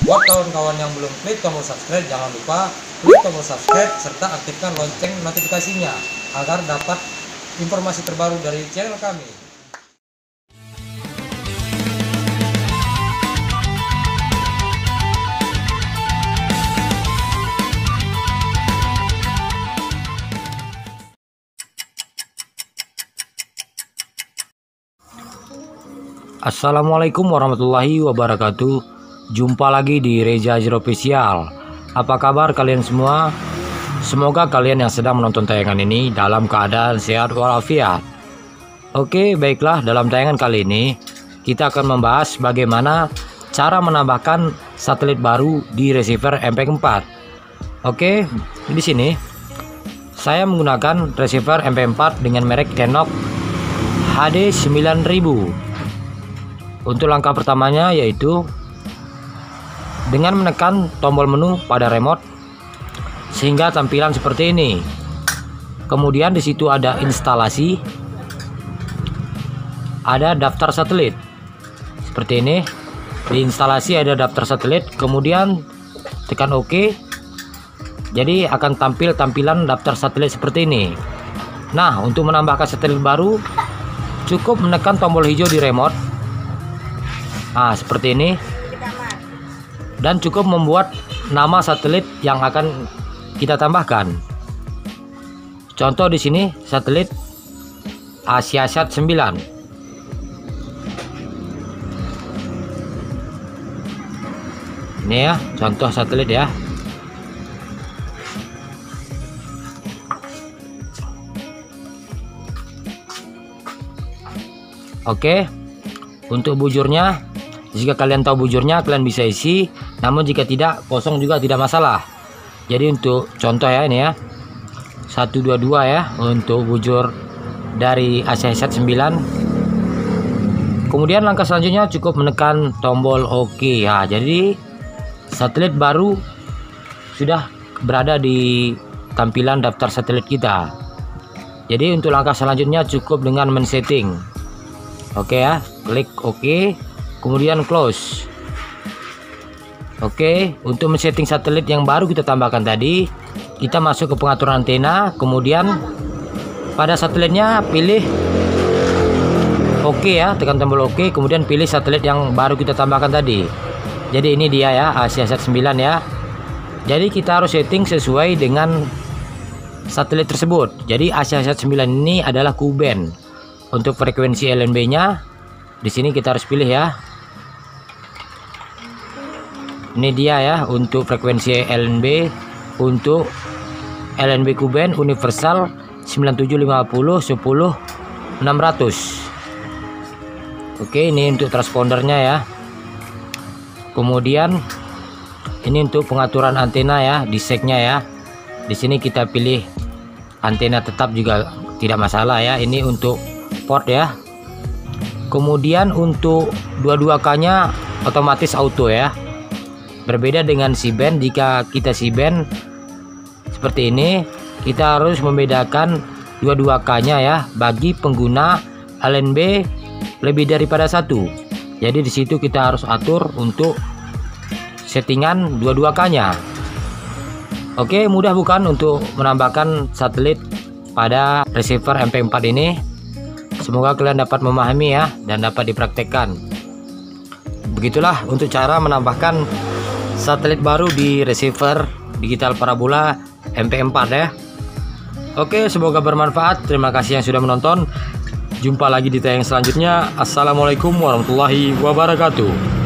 Buat kawan-kawan yang belum klik tombol subscribe, jangan lupa klik tombol subscribe serta aktifkan lonceng notifikasinya agar dapat informasi terbaru dari channel kami. Assalamualaikum warahmatullahi wabarakatuh. Jumpa lagi di Reza Azhar Official. Apa kabar kalian semua? Semoga kalian yang sedang menonton tayangan ini dalam keadaan sehat walafiat. Oke, baiklah, dalam tayangan kali ini kita akan membahas bagaimana cara menambahkan satelit baru di receiver MP4. Oke, di sini saya menggunakan receiver MP4 dengan merek Kenok HD 9000. Untuk langkah pertamanya yaitu dengan menekan tombol menu pada remote sehingga tampilan seperti ini. Kemudian di situ ada instalasi, ada daftar satelit. Seperti ini. Di instalasi ada daftar satelit, kemudian tekan OK. Jadi akan tampil tampilan daftar satelit seperti ini. Nah, untuk menambahkan satelit baru cukup menekan tombol hijau di remote. Nah, seperti ini. Dan cukup membuat nama satelit yang akan kita tambahkan. Contoh di sini satelit AsiaSat 9. Ini ya, contoh satelit ya. Oke. Untuk bujurnya, jika kalian tahu bujurnya kalian bisa isi, namun jika tidak kosong juga tidak masalah. Jadi untuk contoh ya, ini ya 122 ya untuk bujur dari AsiaSat 9. Kemudian langkah selanjutnya cukup menekan tombol OK ya. Jadi satelit baru sudah berada di tampilan daftar satelit kita. Jadi untuk langkah selanjutnya cukup dengan men-setting. Oke ya, klik OK, kemudian close. Oke, untuk men-setting satelit yang baru kita tambahkan tadi, kita masuk ke pengaturan antena, kemudian pada satelitnya pilih OK ya, tekan tombol OK, kemudian pilih satelit yang baru kita tambahkan tadi. Jadi ini dia ya, AsiaSat 9 ya. Jadi kita harus setting sesuai dengan satelit tersebut. Jadi AsiaSat 9 ini adalah Ku-band. Untuk frekuensi LNB-nya di sini kita harus pilih ya. Ini dia ya untuk frekuensi LNB, untuk LNB Ku-band universal 9750 10 600. Oke, ini untuk transpondernya ya. Kemudian ini untuk pengaturan antena ya, di setnya ya. Di sini kita pilih antena tetap juga tidak masalah ya. Ini untuk port ya. Kemudian untuk 22K nya otomatis auto ya. Berbeda dengan C-band, jika kita C-band seperti ini kita harus membedakan 22K nya ya bagi pengguna LNB lebih daripada satu. Jadi di situ kita harus atur untuk settingan 22K nya. Oke, mudah bukan untuk menambahkan satelit pada receiver MP4 ini? Semoga kalian dapat memahami ya dan dapat dipraktekkan. Begitulah untuk cara menambahkan satelit baru di receiver digital parabola MP4 ya. Oke, semoga bermanfaat. Terima kasih yang sudah menonton. Jumpa lagi di tayangan selanjutnya. Assalamualaikum warahmatullahi wabarakatuh.